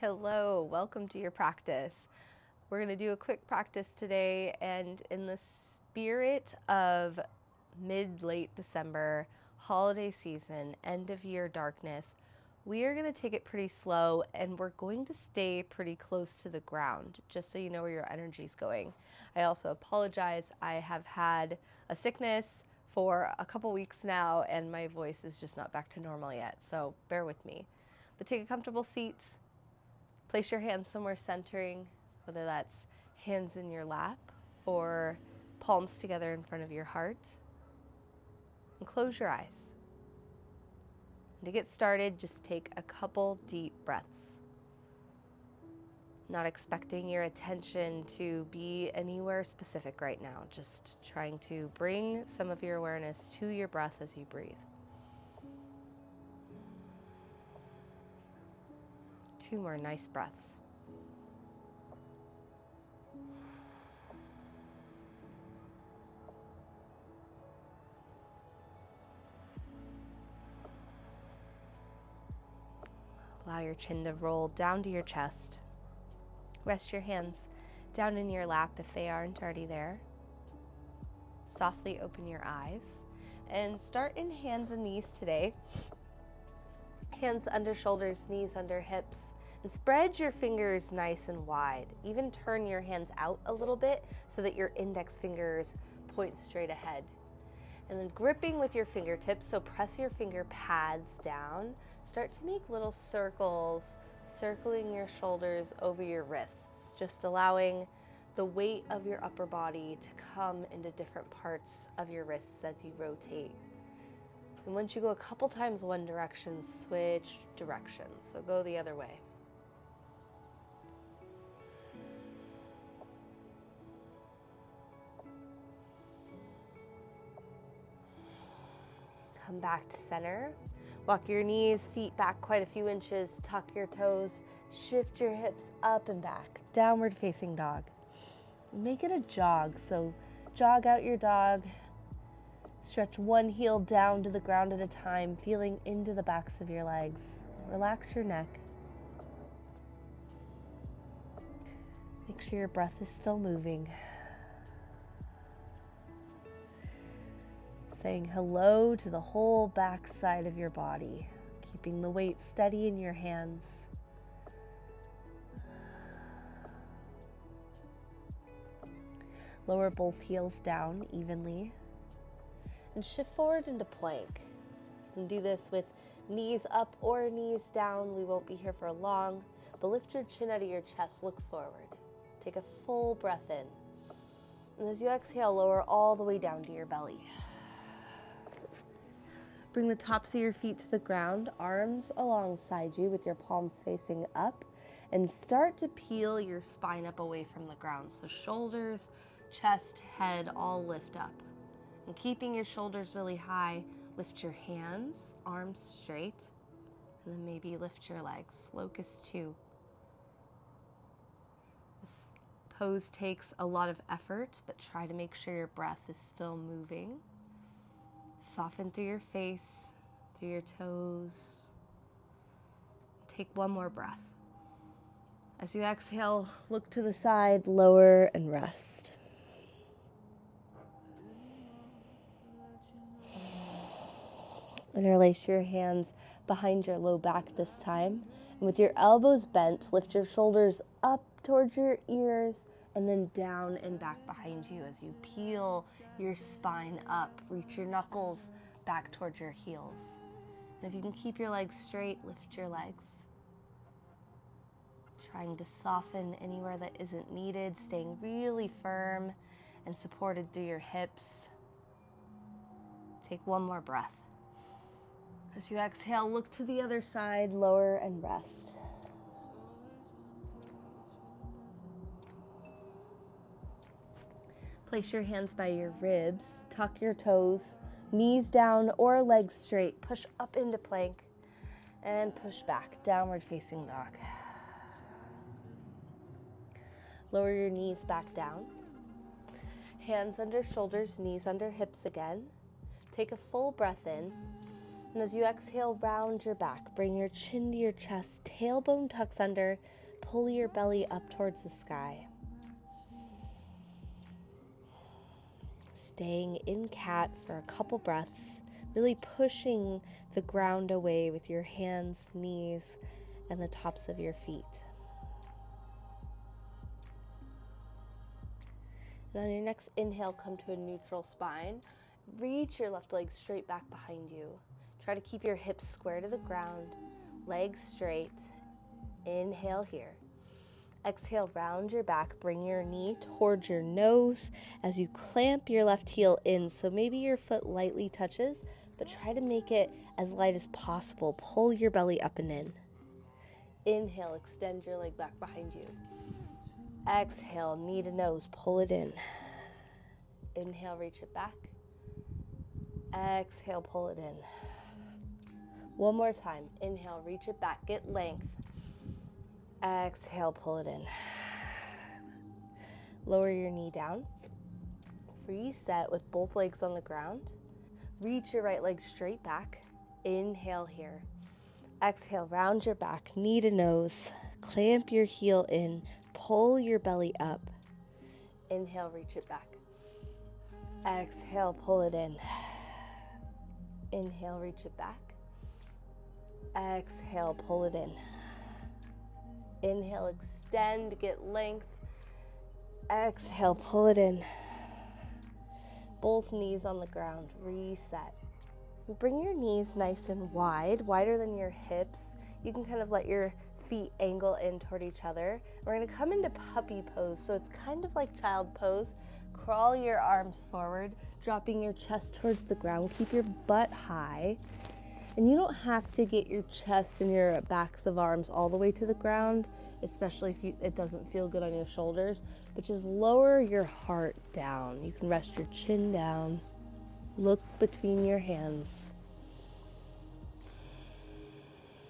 Hello, welcome to your practice. We're going to do a quick practice today, and in the spirit of mid-late December, holiday season, end of year darkness, we are going to take it pretty slow and we're going to stay pretty close to the ground, just so you know where your energy is going. I also apologize. I have had a sickness for a couple weeks now and my voice is just not back to normal yet, so bear with me. But take a comfortable seat. Place your hands somewhere centering, whether that's hands in your lap or palms together in front of your heart. And close your eyes. And to get started, just take a couple deep breaths. Not expecting your attention to be anywhere specific right now, just trying to bring some of your awareness to your breath as you breathe. 2 more nice breaths. Allow your chin to roll down to your chest. Rest your hands down in your lap if they aren't already there. Softly open your eyes and start in hands and knees today. Hands under shoulders, knees under hips, and spread your fingers nice and wide. Even turn your hands out a little bit so that your index fingers point straight ahead. And then gripping with your fingertips, so press your finger pads down. Start to make little circles, circling your shoulders over your wrists, just allowing the weight of your upper body to come into different parts of your wrists as you rotate. And once you go a couple times one direction, switch directions. So go the other way. Come back to center. Walk your knees, feet back quite a few inches. Tuck your toes. Shift your hips up and back. Downward facing dog. Make it a jog. So jog out your dog. Stretch one heel down to the ground at a time, feeling into the backs of your legs. Relax your neck. Make sure your breath is still moving. Saying hello to the whole back side of your body, keeping the weight steady in your hands. Lower both heels down evenly and shift forward into plank. You can do this with knees up or knees down. We won't be here for long, but lift your chin out of your chest, look forward. Take a full breath in. And as you exhale, lower all the way down to your belly. Bring the tops of your feet to the ground, arms alongside you with your palms facing up, and start to peel your spine up away from the ground. So shoulders, chest, head all lift up. And keeping your shoulders really high, lift your hands, arms straight, and then maybe lift your legs. Locust 2. This pose takes a lot of effort, but try to make sure your breath is still moving. Soften through your face, through your toes. Take one more breath. As you exhale, look to the side, lower, and rest. Interlace your hands behind your low back this time. And with your elbows bent, lift your shoulders up towards your ears and then down and back behind you as you peel your spine up. Reach your knuckles back towards your heels. And if you can keep your legs straight, lift your legs. Trying to soften anywhere that isn't needed, staying really firm and supported through your hips. Take one more breath. As you exhale, look to the other side, lower and rest. Place your hands by your ribs, tuck your toes, knees down or legs straight. Push up into plank and push back, downward facing dog. Lower your knees back down. Hands under shoulders, knees under hips again. Take a full breath in. And as you exhale, round your back. Bring your chin to your chest, tailbone tucks under, pull your belly up towards the sky. Staying in cat for a couple breaths, really pushing the ground away with your hands, knees, and the tops of your feet. And on your next inhale, come to a neutral spine. Reach your left leg straight back behind you. Try to keep your hips square to the ground, legs straight. Inhale here. Exhale, round your back, bring your knee towards your nose as you clamp your left heel in. So maybe your foot lightly touches, but try to make it as light as possible. Pull your belly up and in. Inhale, extend your leg back behind you. Exhale, knee to nose, pull it in. Inhale, reach it back. Exhale, pull it in. One more time. Inhale, reach it back, get length. Exhale, pull it in. Lower your knee down. Reset with both legs on the ground. Reach your right leg straight back. Inhale here. Exhale, round your back, knee to nose. Clamp your heel in. Pull your belly up. Inhale, reach it back. Exhale, pull it in. Inhale, reach it back. Exhale, pull it in. Inhale, extend, get length. Exhale, pull it in. Both knees on the ground, reset. Bring your knees nice and wide, wider than your hips. You can kind of let your feet angle in toward each other. We're gonna come into puppy pose, so it's kind of like child pose. Crawl your arms forward, dropping your chest towards the ground. Keep your butt high. And you don't have to get your chest and your backs of arms all the way to the ground, especially if it doesn't feel good on your shoulders, but just lower your heart down. You can rest your chin down, look between your hands,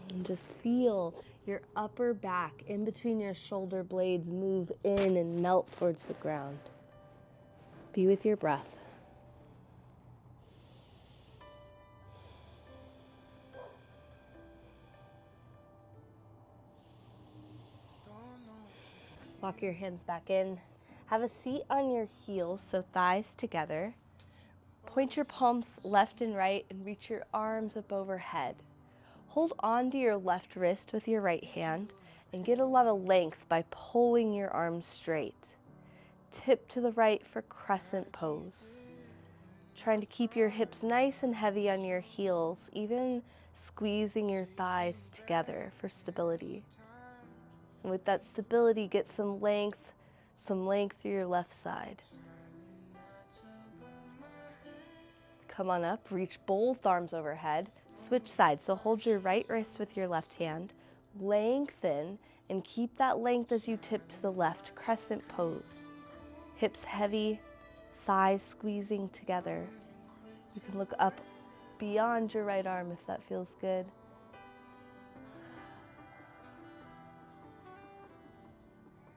and just feel your upper back in between your shoulder blades move in and melt towards the ground. Be with your breath. Walk your hands back in. Have a seat on your heels, so thighs together. Point your palms left and right and reach your arms up overhead. Hold on to your left wrist with your right hand and get a lot of length by pulling your arms straight. Tip to the right for crescent pose. Trying to keep your hips nice and heavy on your heels, even squeezing your thighs together for stability. And with that stability, get some length through your left side. Come on up, reach both arms overhead, switch sides. So hold your right wrist with your left hand, lengthen, and keep that length as you tip to the left, crescent pose. Hips heavy, thighs squeezing together. You can look up beyond your right arm if that feels good.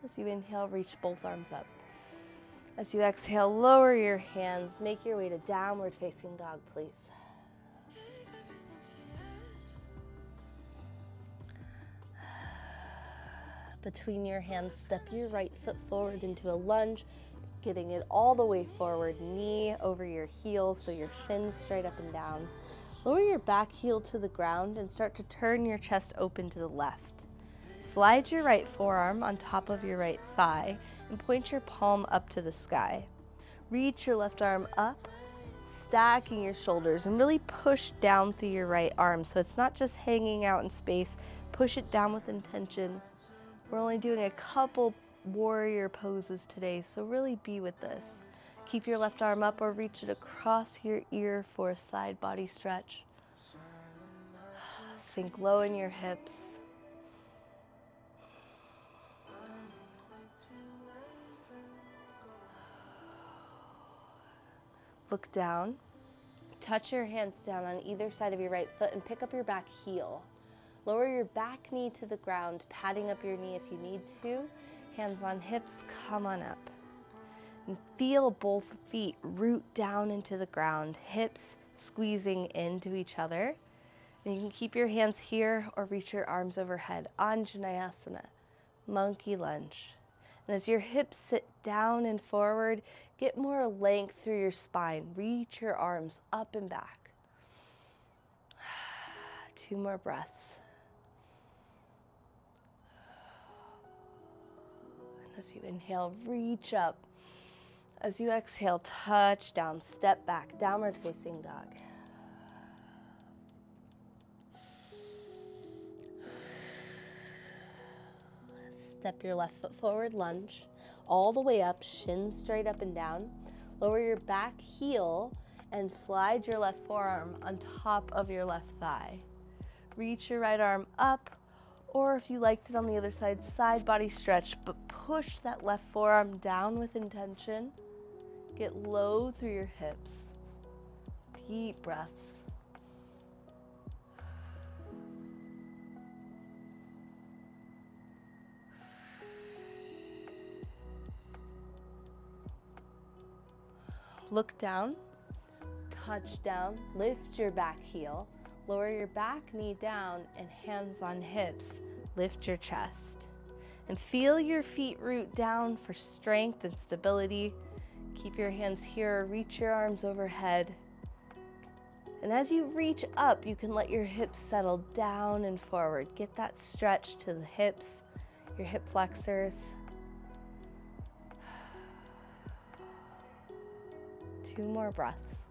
As you inhale, reach both arms up. As you exhale, lower your hands. Make your way to downward facing dog, please. Between your hands, step your right foot forward into a lunge, getting it all the way forward, knee over your heel, so your shins straight up and down. Lower your back heel to the ground and start to turn your chest open to the left. Slide your right forearm on top of your right thigh and point your palm up to the sky. Reach your left arm up, stacking your shoulders, and really push down through your right arm so it's not just hanging out in space. Push it down with intention. We're only doing a couple warrior poses today, so really be with this. Keep your left arm up or reach it across your ear for a side body stretch. Sink low in your hips. Look down. Touch your hands down on either side of your right foot and pick up your back heel. Lower your back knee to the ground, patting up your knee if you need to. Hands on hips, come on up. And feel both feet root down into the ground, hips squeezing into each other. And you can keep your hands here or reach your arms overhead. Anjaneyasana, monkey lunge. And as your hips sit down and forward, get more length through your spine. Reach your arms up and back. 2 more breaths. And as you inhale, reach up. As you exhale, touch down, step back, downward facing dog. Step your left foot forward, lunge, all the way up, shins straight up and down. Lower your back heel and slide your left forearm on top of your left thigh. Reach your right arm up, or if you liked it on the other side, side body stretch, but push that left forearm down with intention. Get low through your hips. Deep breaths. Look down, touch down, lift your back heel, lower your back knee down and hands on hips, lift your chest. And feel your feet root down for strength and stability. Keep your hands here, reach your arms overhead. And as you reach up, you can let your hips settle down and forward. Get that stretch to the hips, your hip flexors. 2 more breaths.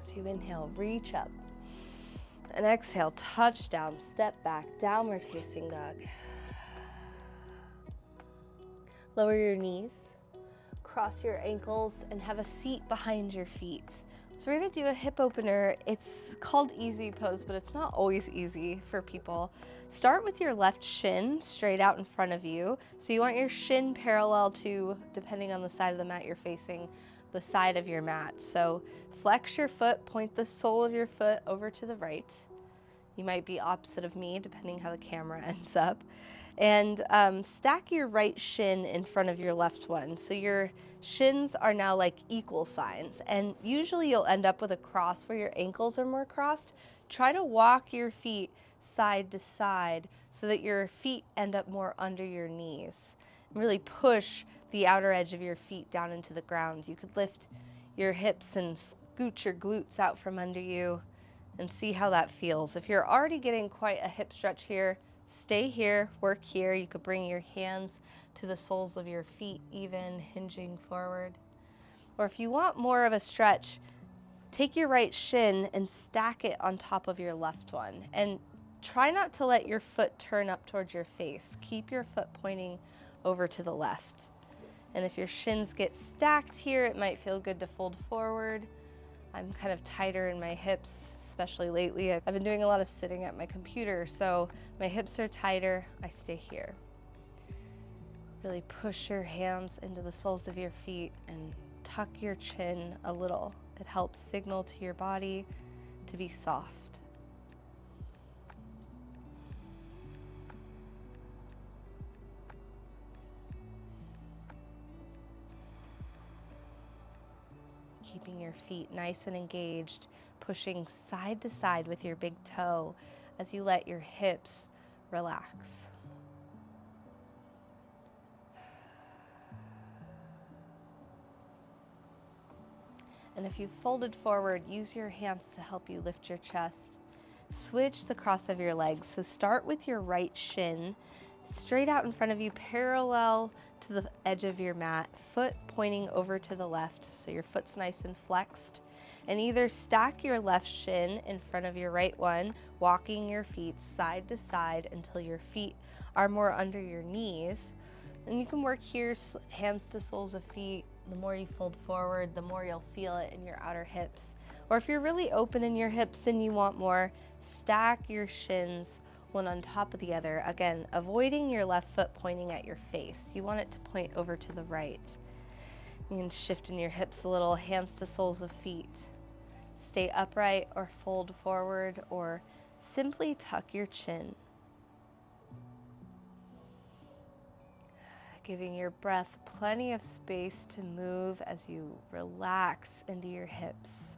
As you inhale, reach up. And exhale, touch down, step back, downward facing dog. Lower your knees, cross your ankles, and have a seat behind your feet. So we're gonna do a hip opener. It's called easy pose, but it's not always easy for people. Start with your left shin straight out in front of you. So you want your shin parallel to, depending on the side of the mat you're facing, the side of your mat. So flex your foot, point the sole of your foot over to the right. You might be opposite of me, depending how the camera ends up. And stack your right shin in front of your left one. So your shins are now like equal signs. And usually you'll end up with a cross where your ankles are more crossed. Try to walk your feet side to side so that your feet end up more under your knees. And really push the outer edge of your feet down into the ground. You could lift your hips and scoot your glutes out from under you and see how that feels. If you're already getting quite a hip stretch here, stay here, work here. You could bring your hands to the soles of your feet, even hinging forward. Or if you want more of a stretch, take your right shin and stack it on top of your left one. And try not to let your foot turn up towards your face. Keep your foot pointing over to the left. And if your shins get stacked here, it might feel good to fold forward. I'm kind of tighter in my hips, especially lately. I've been doing a lot of sitting at my computer, so my hips are tighter. I stay here. Really push your hands into the soles of your feet and tuck your chin a little. It helps signal to your body to be soft. Keeping your feet nice and engaged, pushing side to side with your big toe as you let your hips relax. And if you've folded forward, use your hands to help you lift your chest. Switch the cross of your legs. So start with your right shin straight out in front of you, parallel to the edge of your mat, foot pointing over to the left, so your foot's nice and flexed. And either stack your left shin in front of your right one, walking your feet side to side until your feet are more under your knees. And you can work here, hands to soles of feet. The more you fold forward, the more you'll feel it in your outer hips. Or if you're really open in your hips and you want more, stack your shins one on top of the other. Again, avoiding your left foot pointing at your face. You want it to point over to the right. You can shift in your hips a little, hands to soles of feet. Stay upright or fold forward or simply tuck your chin. Giving your breath plenty of space to move as you relax into your hips.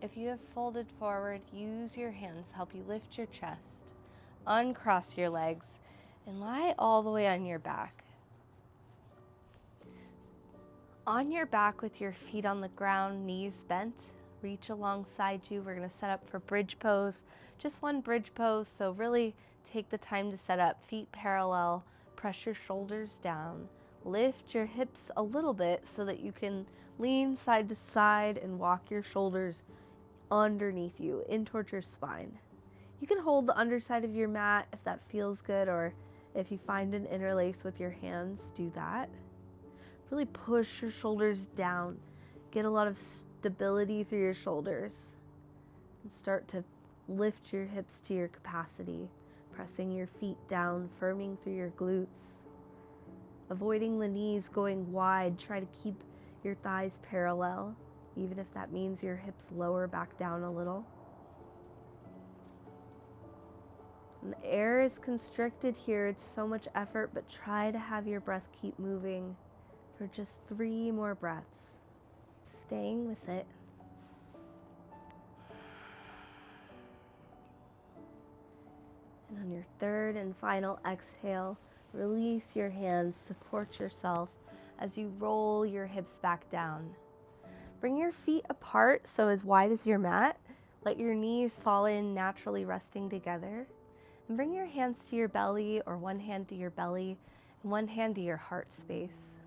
If you have folded forward, use your hands to help you lift your chest, uncross your legs, and lie all the way on your back. On your back with your feet on the ground, knees bent, reach alongside you. We're going to set up for bridge pose, just one bridge pose, so really take the time to set up, feet parallel, press your shoulders down, lift your hips a little bit so that you can lean side to side and walk your shoulders underneath you, in towards your spine. You can hold the underside of your mat if that feels good, or if you find an interlace with your hands, do that. Really push your shoulders down. Get a lot of stability through your shoulders. And start to lift your hips to your capacity, pressing your feet down, firming through your glutes. Avoiding the knees going wide. Try to keep your thighs parallel, even if that means your hips lower back down a little. And the air is constricted here. It's so much effort, but try to have your breath keep moving for just 3 more breaths. Staying with it. And on your third and final exhale, release your hands, support yourself as you roll your hips back down. Bring your feet apart, so as wide as your mat. Let your knees fall in, naturally resting together. And bring your hands to your belly, or one hand to your belly and one hand to your heart space.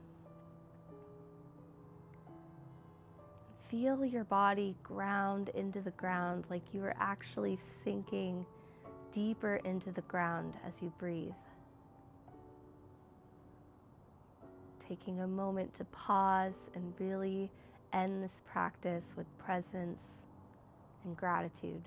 Feel your body ground into the ground like you are actually sinking deeper into the ground as you breathe. Taking a moment to pause and really end this practice with presence and gratitude.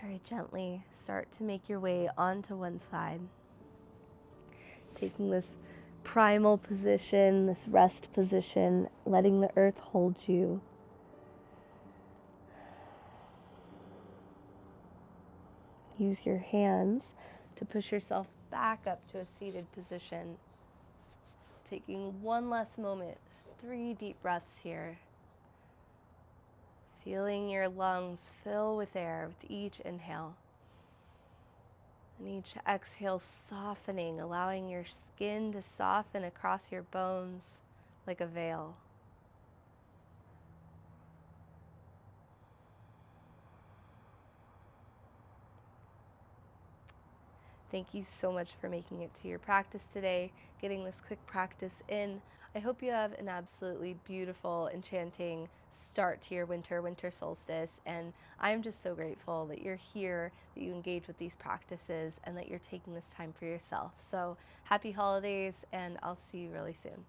Very gently start to make your way onto one side. Taking this primal position, this rest position, letting the earth hold you. Use your hands to push yourself back up to a seated position. Taking one last moment, 3 deep breaths here. Feeling your lungs fill with air with each inhale. And each exhale softening, allowing your skin to soften across your bones like a veil. Thank you so much for making it to your practice today, getting this quick practice in. I hope you have an absolutely beautiful, enchanting start to your winter solstice. And I'm just so grateful that you're here, that you engage with these practices, and that you're taking this time for yourself. So happy holidays, and I'll see you really soon.